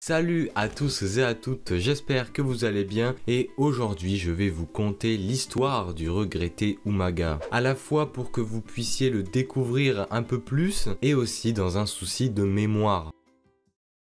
Salut à tous et à toutes, j'espère que vous allez bien et aujourd'hui je vais vous conter l'histoire du regretté Umaga. À la fois pour que vous puissiez le découvrir un peu plus et aussi dans un souci de mémoire.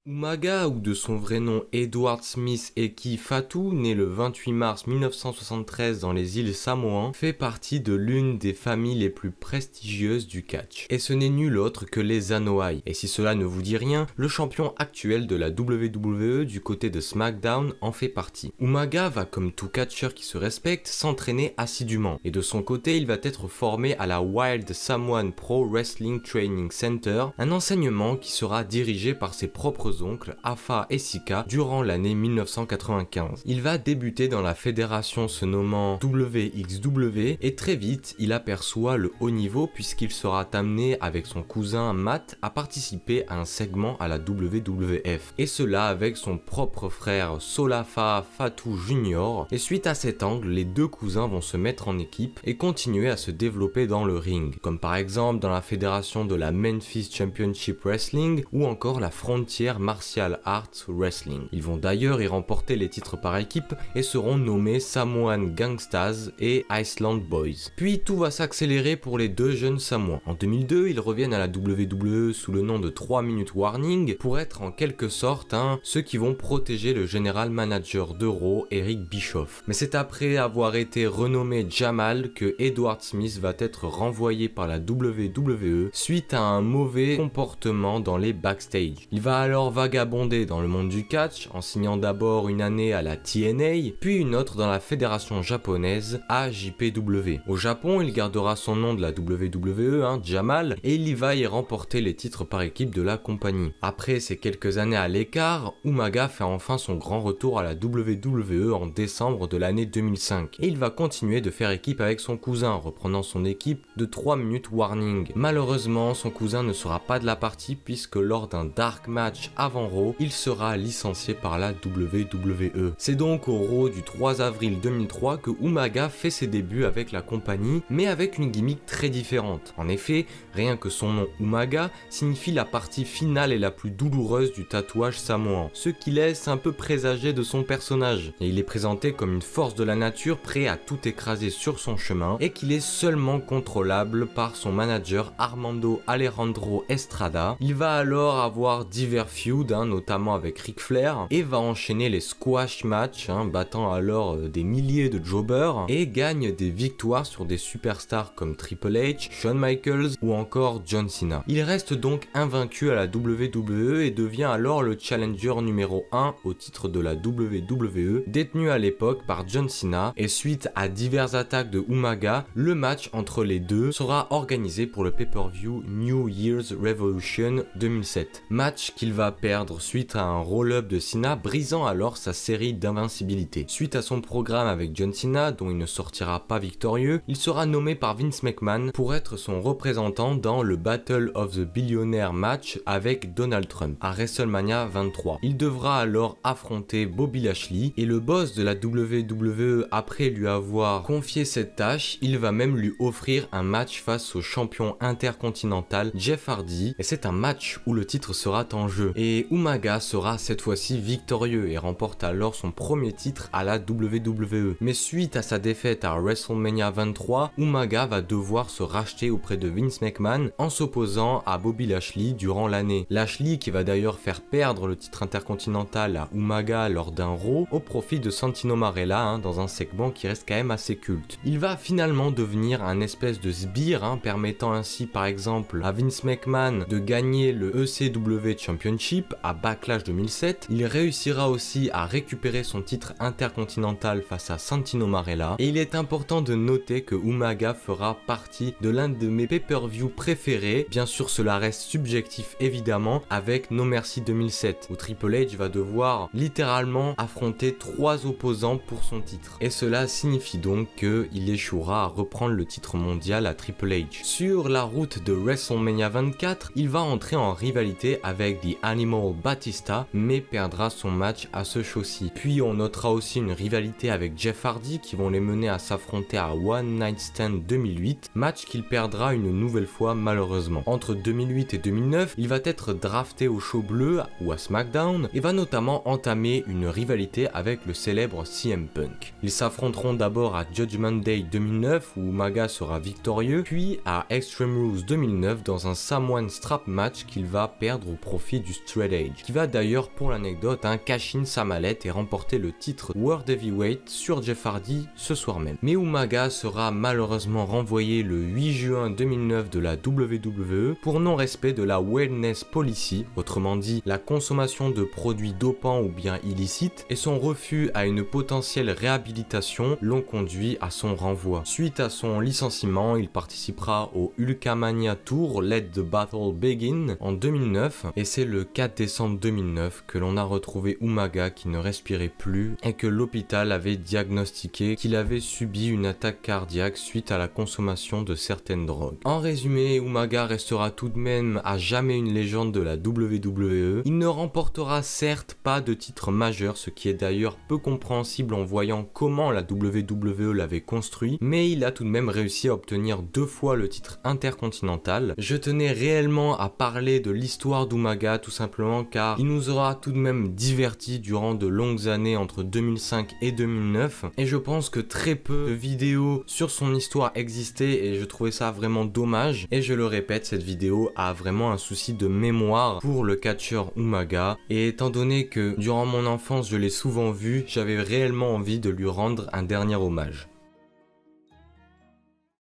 Umaga, ou de son vrai nom Edward Smith Eki Fatou, né le 28 mars 1973 dans les îles Samoan, fait partie de l'une des familles les plus prestigieuses du catch. Et ce n'est nul autre que les Anoa'i. Et si cela ne vous dit rien, le champion actuel de la WWE du côté de SmackDown en fait partie. Umaga va, comme tout catcheur qui se respecte, s'entraîner assidûment. Et de son côté, il va être formé à la Wild Samoan Pro Wrestling Training Center, un enseignement qui sera dirigé par ses propres oncles Afa et Sika durant l'année 1995. Il va débuter dans la fédération se nommant WXW et très vite il aperçoit le haut niveau puisqu'il sera amené avec son cousin Matt à participer à un segment à la WWF, et cela avec son propre frère Solafa Fatou Jr. Et suite à cet angle, les deux cousins vont se mettre en équipe et continuer à se développer dans le ring, comme par exemple dans la fédération de la Memphis Championship Wrestling ou encore la Frontier Martial Arts Wrestling. Ils vont d'ailleurs y remporter les titres par équipe et seront nommés Samoan Gangstas et Iceland Boys. Puis tout va s'accélérer pour les deux jeunes Samoans. En 2002, ils reviennent à la WWE sous le nom de 3 Minute Warning pour être en quelque sorte ceux qui vont protéger le général manager de Raw, Eric Bischoff. Mais c'est après avoir été renommé Jamal que Edward Smith va être renvoyé par la WWE suite à un mauvais comportement dans les backstage. Il va alors vagabonder dans le monde du catch en signant d'abord une année à la TNA, puis une autre dans la fédération japonaise AJPW. Au Japon, il gardera son nom de la WWE, Jamal, et il y va y remporter les titres par équipe de la compagnie. Après ces quelques années à l'écart, Umaga fait enfin son grand retour à la WWE en décembre de l'année 2005, et il va continuer de faire équipe avec son cousin, reprenant son équipe de 3 Minute Warning. Malheureusement, son cousin ne sera pas de la partie puisque lors d'un dark match avant Raw, il sera licencié par la WWE. C'est donc au Raw du 3 avril 2003 que Umaga fait ses débuts avec la compagnie, mais avec une gimmick très différente. En effet, rien que son nom Umaga signifie la partie finale et la plus douloureuse du tatouage samoan, ce qui laisse un peu présager de son personnage. Et il est présenté comme une force de la nature prêt à tout écraser sur son chemin et qu'il est seulement contrôlable par son manager Armando Alejandro Estrada. Il va alors avoir divers feuds, notamment avec Ric Flair, et va enchaîner les squash matchs, battant alors des milliers de jobbers, et gagne des victoires sur des superstars comme Triple H, Shawn Michaels ou encore John Cena. Il reste donc invaincu à la WWE et devient alors le challenger numéro 1 au titre de la WWE, détenu à l'époque par John Cena, et suite à diverses attaques de Umaga, le match entre les deux sera organisé pour le pay-per-view New Year's Revolution 2007. Match qu'il va perdre suite à un roll-up de Cena, brisant alors sa série d'invincibilité. Suite à son programme avec John Cena, dont il ne sortira pas victorieux, il sera nommé par Vince McMahon pour être son représentant dans le Battle of the Billionaire match avec Donald Trump à WrestleMania 23. Il devra alors affronter Bobby Lashley, et le boss de la WWE, après lui avoir confié cette tâche, il va même lui offrir un match face au champion intercontinental Jeff Hardy, et c'est un match où le titre sera en jeu. Et Umaga sera cette fois-ci victorieux et remporte alors son premier titre à la WWE. Mais suite à sa défaite à WrestleMania 23, Umaga va devoir se racheter auprès de Vince McMahon en s'opposant à Bobby Lashley durant l'année. Lashley qui va d'ailleurs faire perdre le titre intercontinental à Umaga lors d'un Raw au profit de Santino Marella dans un segment qui reste quand même assez culte. Il va finalement devenir un espèce de sbire, permettant ainsi par exemple à Vince McMahon de gagner le ECW Championship à Backlash 2007. Il réussira aussi à récupérer son titre intercontinental face à Santino Marella, et il est important de noter que Umaga fera partie de l'un de mes pay-per-view préférés. Bien sûr, cela reste subjectif évidemment, avec No Mercy 2007 où Triple H va devoir littéralement affronter 3 opposants pour son titre, et cela signifie donc qu'il échouera à reprendre le titre mondial à Triple H. Sur la route de WrestleMania 24, il va entrer en rivalité avec The Animal Animal Batista, mais perdra son match à ce show-ci. Puis on notera aussi une rivalité avec Jeff Hardy qui vont les mener à s'affronter à One Night Stand 2008, match qu'il perdra une nouvelle fois malheureusement. Entre 2008 et 2009, il va être drafté au show bleu ou à SmackDown et va notamment entamer une rivalité avec le célèbre CM Punk. Ils s'affronteront d'abord à Judgment Day 2009 où Umaga sera victorieux, puis à Extreme Rules 2009 dans un Samoan Strap match qu'il va perdre au profit du Straight Edge, qui va d'ailleurs pour l'anecdote cash in sa mallette et remporter le titre World Heavyweight sur Jeff Hardy ce soir même. Mais Umaga sera malheureusement renvoyé le 8 juin 2009 de la WWE pour non-respect de la Wellness Policy, autrement dit la consommation de produits dopants ou bien illicites, et son refus à une potentielle réhabilitation l'ont conduit à son renvoi. Suite à son licenciement, il participera au Hulkamania Tour Let the Battle Begin en 2009 et c'est le 4 décembre 2009 que l'on a retrouvé Umaga qui ne respirait plus et que l'hôpital avait diagnostiqué qu'il avait subi une attaque cardiaque suite à la consommation de certaines drogues. En résumé, Umaga restera tout de même à jamais une légende de la WWE. Il ne remportera certes pas de titre majeur, ce qui est d'ailleurs peu compréhensible en voyant comment la WWE l'avait construit, mais il a tout de même réussi à obtenir 2 fois le titre intercontinental. Je tenais réellement à parler de l'histoire d'Umaga tout simplement car il nous aura tout de même divertis durant de longues années entre 2005 et 2009 et je pense que très peu de vidéos sur son histoire existaient et je trouvais ça vraiment dommage et je le répète, cette vidéo a vraiment un souci de mémoire pour le catcheur Umaga et étant donné que durant mon enfance je l'ai souvent vu, j'avais réellement envie de lui rendre un dernier hommage.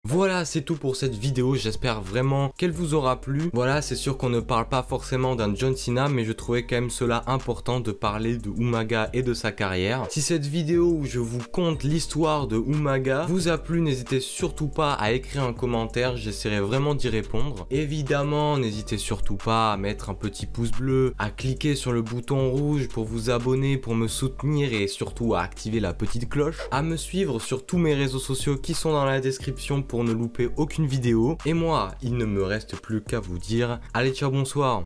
Voilà, c'est tout pour cette vidéo, j'espère vraiment qu'elle vous aura plu. Voilà, c'est sûr qu'on ne parle pas forcément d'un John Cena, mais je trouvais quand même cela important de parler de Umaga et de sa carrière. Si cette vidéo où je vous conte l'histoire de Umaga vous a plu, n'hésitez surtout pas à écrire un commentaire, j'essaierai vraiment d'y répondre. Évidemment, n'hésitez surtout pas à mettre un petit pouce bleu, à cliquer sur le bouton rouge pour vous abonner, pour me soutenir et surtout à activer la petite cloche, à me suivre sur tous mes réseaux sociaux qui sont dans la description pour ne louper aucune vidéo. Et moi, il ne me reste plus qu'à vous dire allez ciao, bonsoir.